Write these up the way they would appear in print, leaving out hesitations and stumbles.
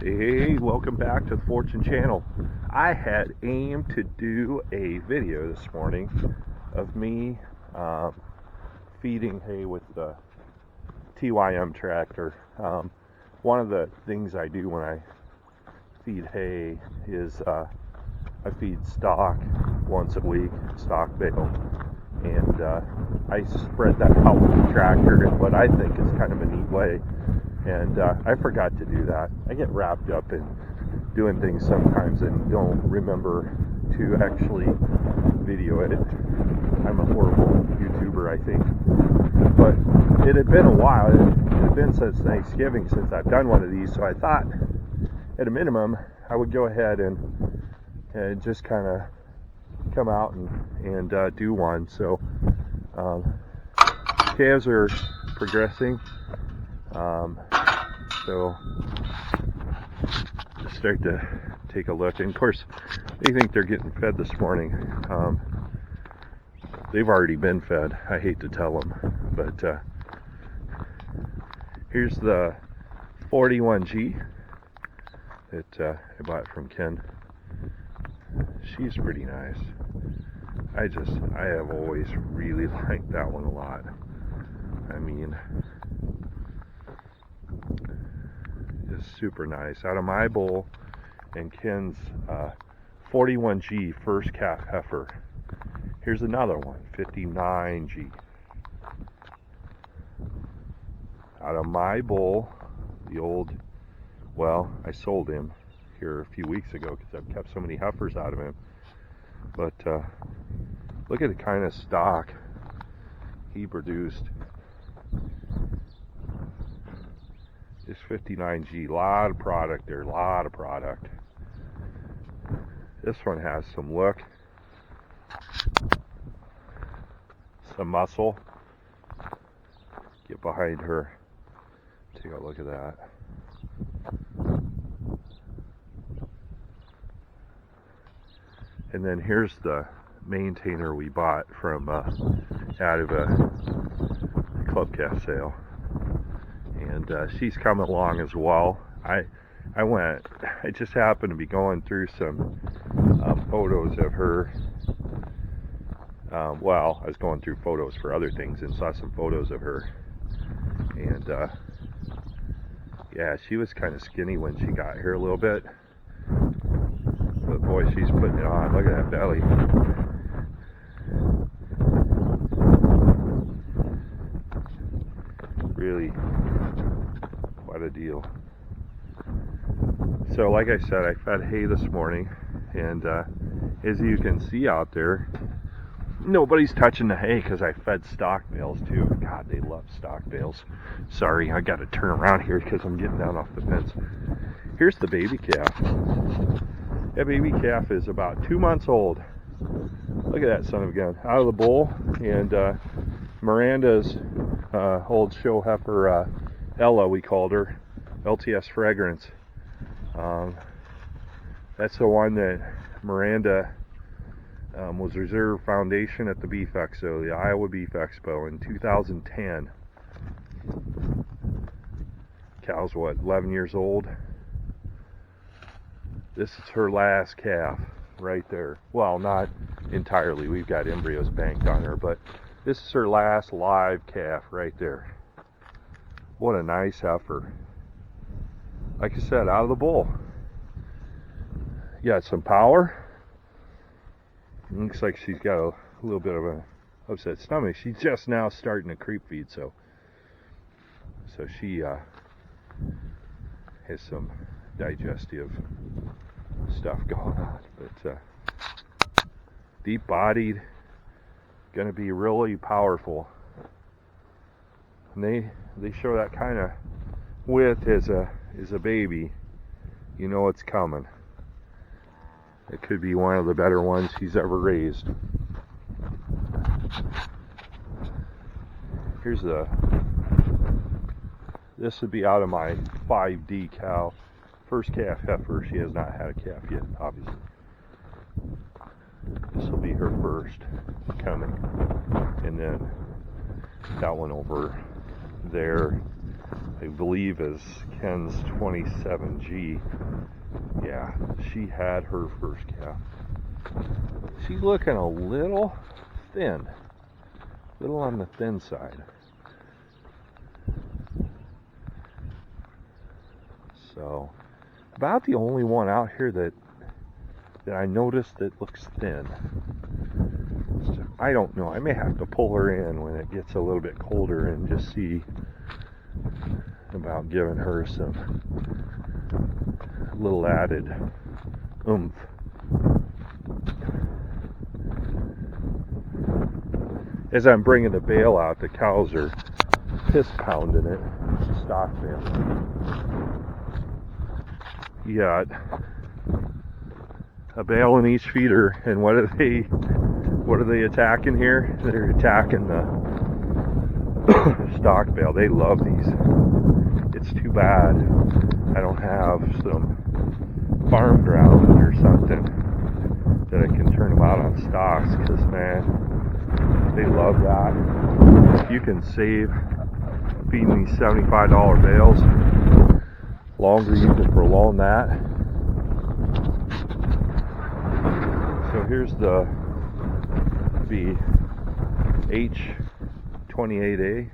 Hey, welcome back to the Fortune Channel. I had aimed to do a video this morning of me feeding hay with the TYM tractor. One of the things I do when I feed hay is I feed stock once a week, stock bale, and I spread that out with the tractor in what I think is kind of a neat way. And I forgot to do that. I get wrapped up in doing things sometimes and don't remember to actually video it. I'm a horrible YouTuber, I think. But it had been a while. It had been since Thanksgiving since I've done one of these, so I thought at a minimum I would go ahead and just kind of come out and do one. So calves are progressing. So just start to take a look, and of course they think they're getting fed this morning. They've already been fed. I hate to tell them, but here's the 41G that I bought from Ken. She's pretty nice. I have always really liked that one a lot. I mean, super nice. Out of my bull and Ken's 41G first calf heifer. Here's another one, 59G. Out of my bull, the old, well, I sold him here a few weeks ago because I've kept so many heifers out of him. But look at the kind of stock he produced. This 59G, lot of product there, lot of product. This one has some look, some muscle. Get behind her, take a look at that. And then here's the maintainer we bought from out of a club calf sale. And she's coming along as well. I just happened to be going through some photos of her. Well, I was going through photos for other things and saw some photos of her. And yeah, she was kind of skinny when she got here a little bit. But boy, she's putting it on. Look at that belly. Really quite a deal. So like I said, I fed hay this morning, and as you can see out there, nobody's touching the hay because I fed stock bales too. God, they love stock bales. Sorry, I got to turn around here because I'm getting down off the fence. Here's the baby calf. That baby calf is about 2 months old. Look at that son of a gun. Out of the bull, and Miranda's old show heifer, Ella, we called her, LTS Fragrance. That's the one that Miranda was Reserve Foundation at the Beef Expo, the Iowa Beef Expo in 2010. Cow's what, 11 years old? This is her last calf right there. Well, not entirely. We've got embryos banked on her, but this is her last live calf right there. What a nice heifer. Like I said, out of the bull. Got some power. Looks like she's got a little bit of an upset stomach. She's just now starting to creep feed, so she has some digestive stuff going on. But deep-bodied, gonna be really powerful. And they show that kind of width as a baby. You know it's coming. It could be one of the better ones he's ever raised. Here's this would be out of my 5D cow. First calf heifer. She has not had a calf yet, obviously. This will be her first coming. And then that one over there I believe is Ken's 27G. Yeah, she had her first calf. She's looking a little thin, little on the thin side. So, about the only one out here that I noticed that looks thin. So, I don't know. I may have to pull her in when it gets a little bit colder and just see about giving her some little added oomph. As I'm bringing the bale out, the cows are piss pounding it. It's a stock bale. You got a bale in each feeder, and what are they attacking here? They're attacking the stock bale. They love these. It's too bad I don't have some farm ground or something that I can turn them out on stocks, because man, they love that. If you can save feeding these $75 bales, longer you can prolong that. So here's the H28A.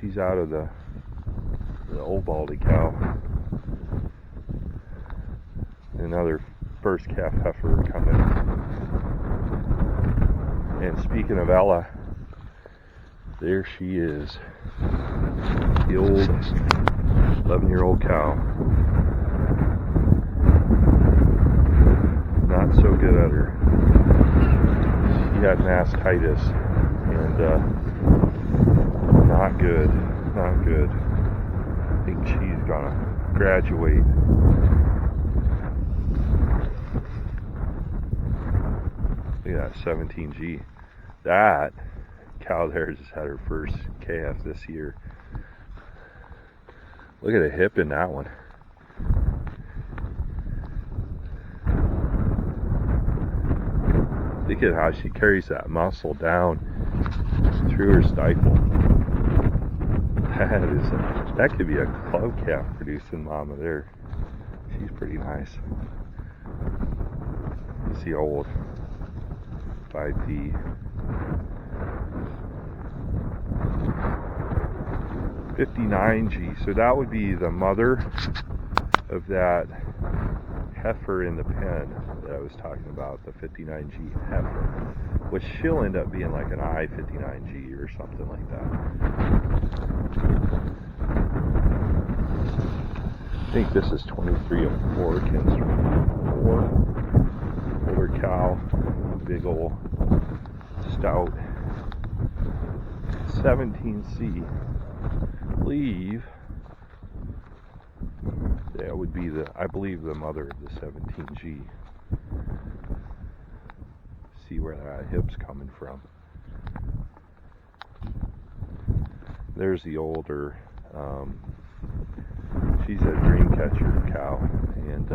She's out of the old baldy cow. Another first calf heifer coming. And speaking of Ella, there she is. The old 11-year-old cow. Not so good at her. She had mastitis, and not good, not good. I think she's gonna graduate. Look at that 17G. That cow there just had her first calf this year. Look at the hip in that one. Look at how she carries that muscle down through her stifle. That could be a club calf producing mama there. She's pretty nice. You see old 5D. 59G. So that would be the mother of that heifer in the pen that I was talking about, the 59G heifer, which she'll end up being like an I-59G or something like that. I think this is 2304, Ken's 24. Older cow, big old stout. 17C. Believe that would be I believe the mother of the 17G. See where that hip's coming from. There's the older, she's a dream catcher cow, and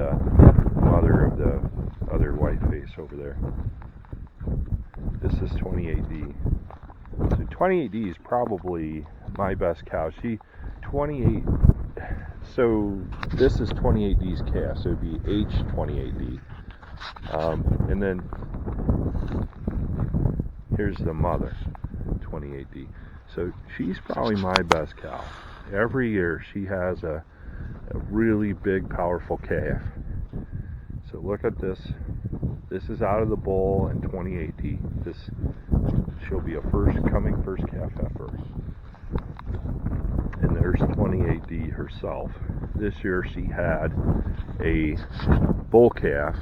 mother of the other white face over there. This is 28D. So 28D is probably my best cow. So this is 28D's calf, so it would be H28D. And then here's the mother, 28D. So she's probably my best cow. Every year she has a really big, powerful calf. So look at this. This is out of the bull and 28D. She'll be a first calf heifer. And there's 28D herself. This year she had a bull calf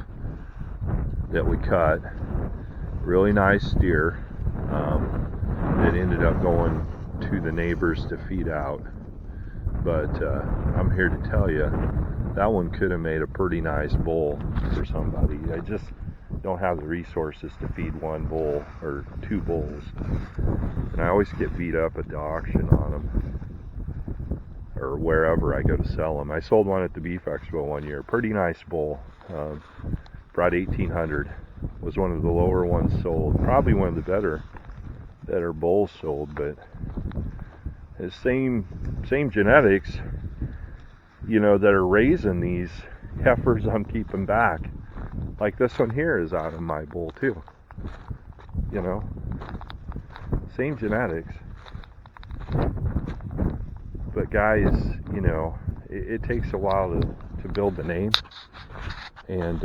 that we cut. Really nice steer. That ended up going to the neighbors to feed out. But I'm here to tell you, that one could have made a pretty nice bull for somebody. I just don't have the resources to feed one bull or two bulls. And I always get beat up at the auction on them, or wherever I go to sell them. I sold one at the Beef Expo one year. Pretty nice bull. Brought 1,800. Was one of the lower ones sold. Probably one of the better bulls sold, but the same genetics, you know, that are raising these heifers I'm keeping back. Like this one here is out of my bull too. You know, same genetics. But guys, you know, it takes a while to build the name, and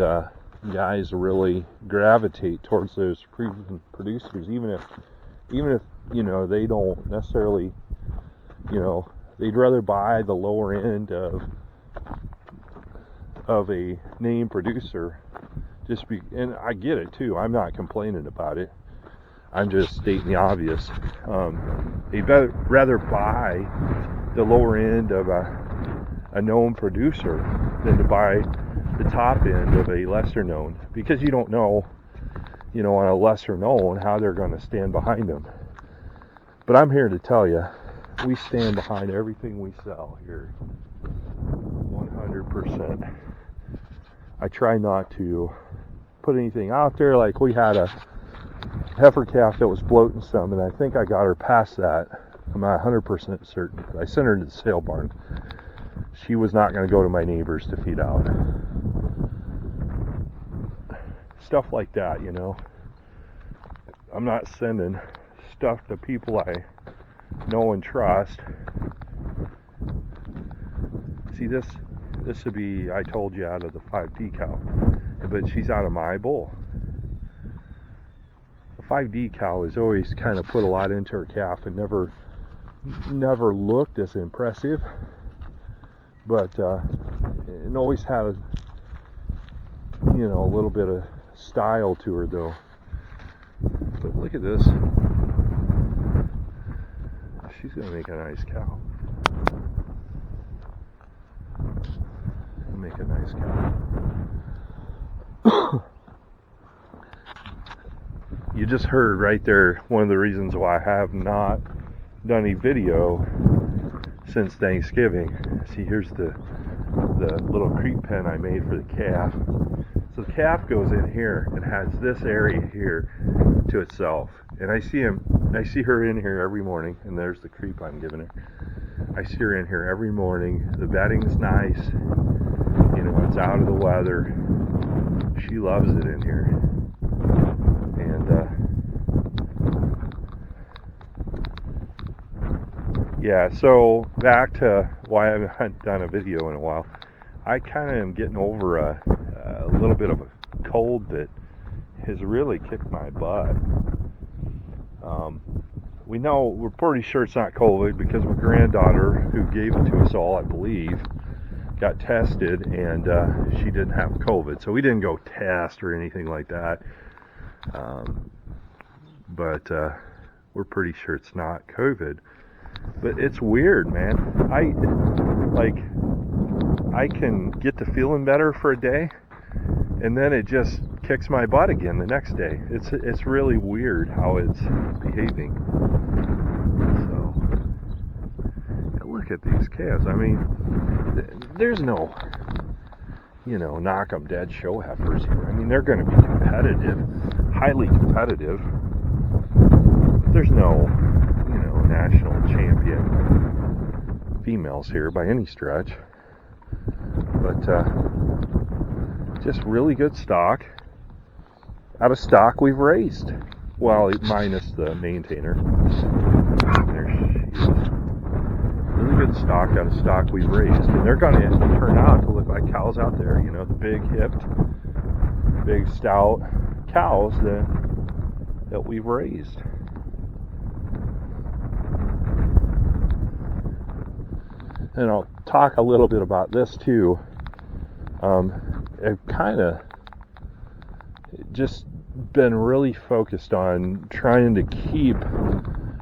guys really gravitate towards those proven producers, even if you know they don't necessarily, you know, they'd rather buy the lower end of a name producer. And I get it too. I'm not complaining about it. I'm just stating the obvious. They'd rather buy the lower end of a known producer than to buy the top end of a lesser known, because you don't know, you know, on a lesser known how they're going to stand behind them. But I'm here to tell you, we stand behind everything we sell here, 100%. I try not to put anything out there. Like, we had a heifer calf that was bloating some, and I think I got her past that. I'm not 100% certain. I sent her to the sale barn. She was not going to go to my neighbors to feed out. Stuff like that, you know. I'm not sending stuff to people I know and trust. See, this would be, I told you, out of the 5D cow, but she's out of my bull. The 5D cow has always kind of put a lot into her calf and never looked as impressive, but it always had, you know, a little bit of style to her though. But look at this. She's gonna make a nice cow. Make a nice cow. You just heard right there one of the reasons why I have not done any video since Thanksgiving. See, here's the little creep pen I made for the calf. So the calf goes in here and has this area here to itself. And I see her in here every morning, and there's the creep I'm giving her. I see her in here every morning. The bedding's nice. You know, it's out of the weather. She loves it in here. And yeah, so back to why I haven't done a video in a while. I kind of am getting over a little bit of a cold that has really kicked my butt. We're pretty sure it's not COVID because my granddaughter, who gave it to us all, I believe, got tested, and she didn't have COVID. So we didn't go test or anything like that. But we're pretty sure it's not COVID. But it's weird, man. I can get to feeling better for a day, and then it just kicks my butt again the next day. It's really weird how it's behaving. So look at these calves. I mean, there's no, you know, knock 'em dead show heifers here. I mean, they're going to be competitive, highly competitive. But there's no, you know, national champion females here by any stretch. But just really good stock. Out of stock we've raised. Well, minus the maintainer. There she is. Really good stock out of stock we've raised. And they're going to turn out to look like cows out there. You know, the big hipped, big stout cows that we've raised. And I'll talk a little bit about this too. I've kind of just been really focused on trying to keep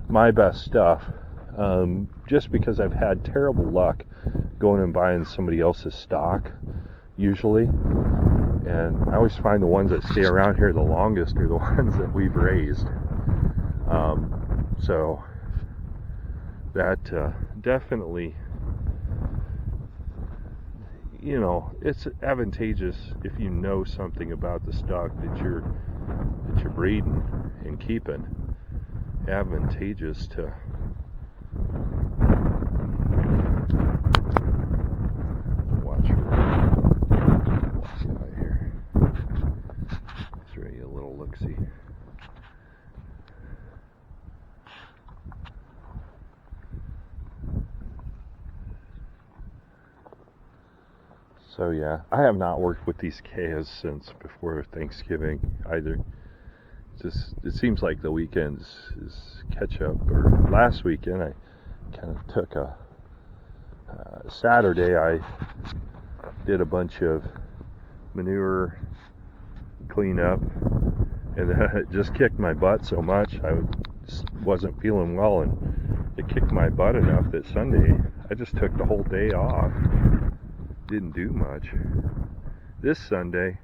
my best stuff, just because I've had terrible luck going and buying somebody else's stock usually, and I always find the ones that stay around here the longest are the ones that we've raised. So that definitely, you know, it's advantageous if you know something about the stock that you're breeding and keeping. Advantageous to So yeah, I have not worked with these cows since before Thanksgiving either. Just it seems like the weekends is catch up. Or last weekend I kind of took a Saturday. I did a bunch of manure cleanup, and it just kicked my butt so much. I just wasn't feeling well, and it kicked my butt enough that Sunday I just took the whole day off. Didn't do much. This Sunday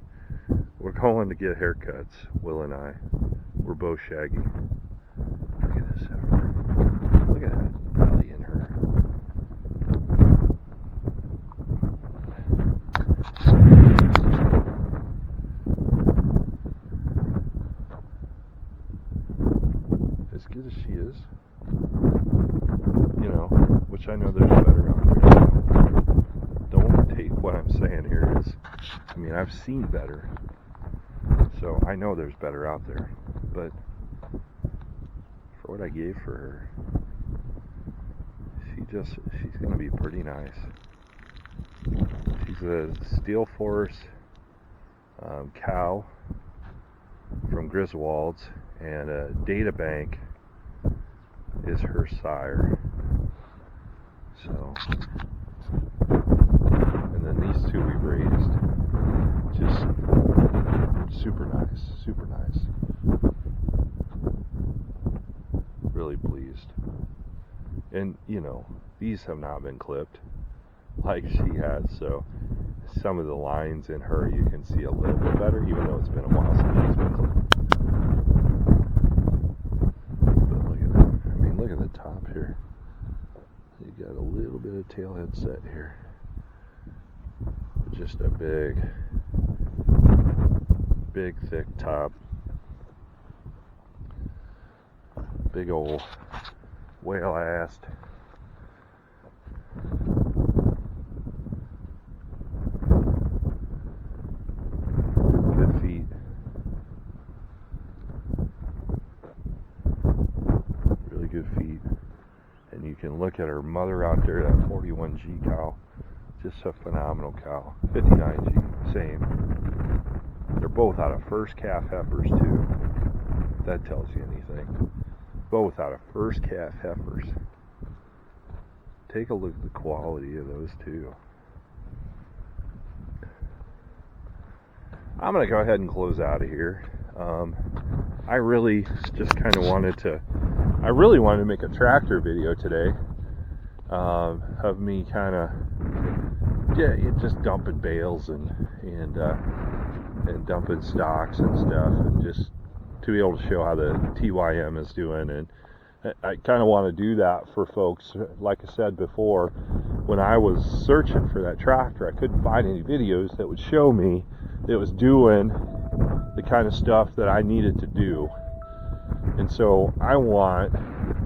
we're going to get haircuts, Will and I. We're both shaggy. Look at this heifer. Look at that belly in her. As good as she is, you know, which I know there's better out there. Don't take what I'm saying here as, I mean, I've seen better. So I know there's better out there, but for what I gave for her, she's going to be pretty nice. She's a Steel Force cow from Griswold's, and a Data Bank is her sire. So, and then these two we raised, just super nice, super nice. Really pleased. And you know, these have not been clipped like she has, so some of the lines in her you can see a little bit better, even though it's been a while since she's been clipped. But look at that. I mean, look at the top here. You got a little bit of tail head set here. Just a big thick top. Big old whale ass. Good feet. Really good feet. And you can look at her mother out there, that 41G cow. Just a phenomenal cow. 59G, same. They're both out of first calf heifers too. If that tells you anything. Both out of first calf heifers. Take a look at the quality of those two. I'm going to go ahead and close out of here. I really just kind of wanted to make a tractor video today, of me kind of just dumping bales and dumping stocks and stuff, and just to be able to show how the TYM is doing. And I kind of want to do that for folks. Like I said before, when I was searching for that tractor, I couldn't find any videos that would show me that it was doing the kind of stuff that I needed to do. And so I want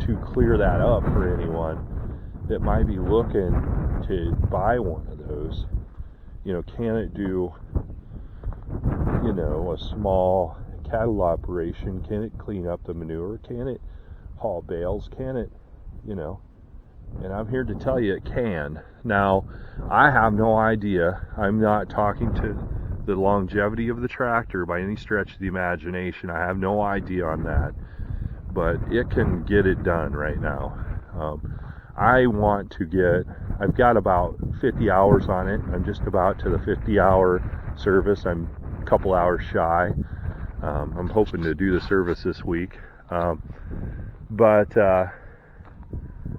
to clear that up for anyone that might be looking to buy one of those. You know, can it do, you know, a small cattle operation? Can it clean up the manure? Can it haul bales? Can it, you know? And I'm here to tell you it can. Now, I have no idea. I'm not talking to the longevity of the tractor by any stretch of the imagination. I have no idea on that. But it can get it done right now. I've got about 50 hours on it. I'm just about to the 50-hour service. I'm a couple hours shy. I'm hoping to do the service this week.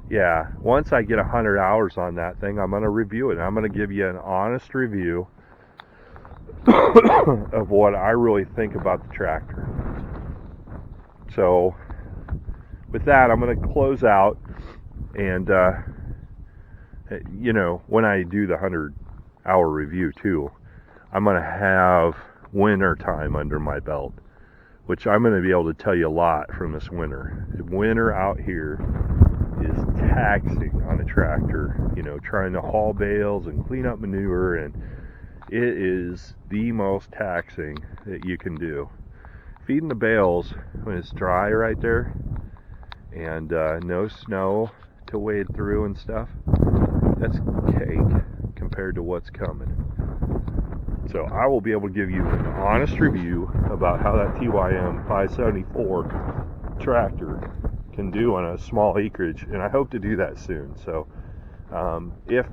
Yeah, once I get 100 hours on that thing, I'm going to review it. I'm going to give you an honest review of what I really think about the tractor. So, with that, I'm going to close out. And, you know, when I do the 100-hour review, too, I'm going to have winter time under my belt, which I'm going to be able to tell you a lot from this winter. The winter out here is taxing on a tractor, you know, trying to haul bales and clean up manure, and it is the most taxing that you can do. Feeding the bales when it's dry right there and no snow to wade through and stuff, that's cake compared to what's coming. So I will be able to give you an honest review about how that TYM 574 tractor can do on a small acreage, and I hope to do that soon. So if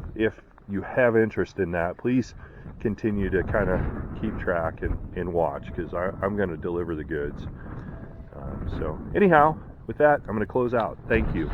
you have interest in that, please continue to kind of keep track and watch, because I'm going to deliver the goods. So anyhow, with that, I'm going to close out. Thank you.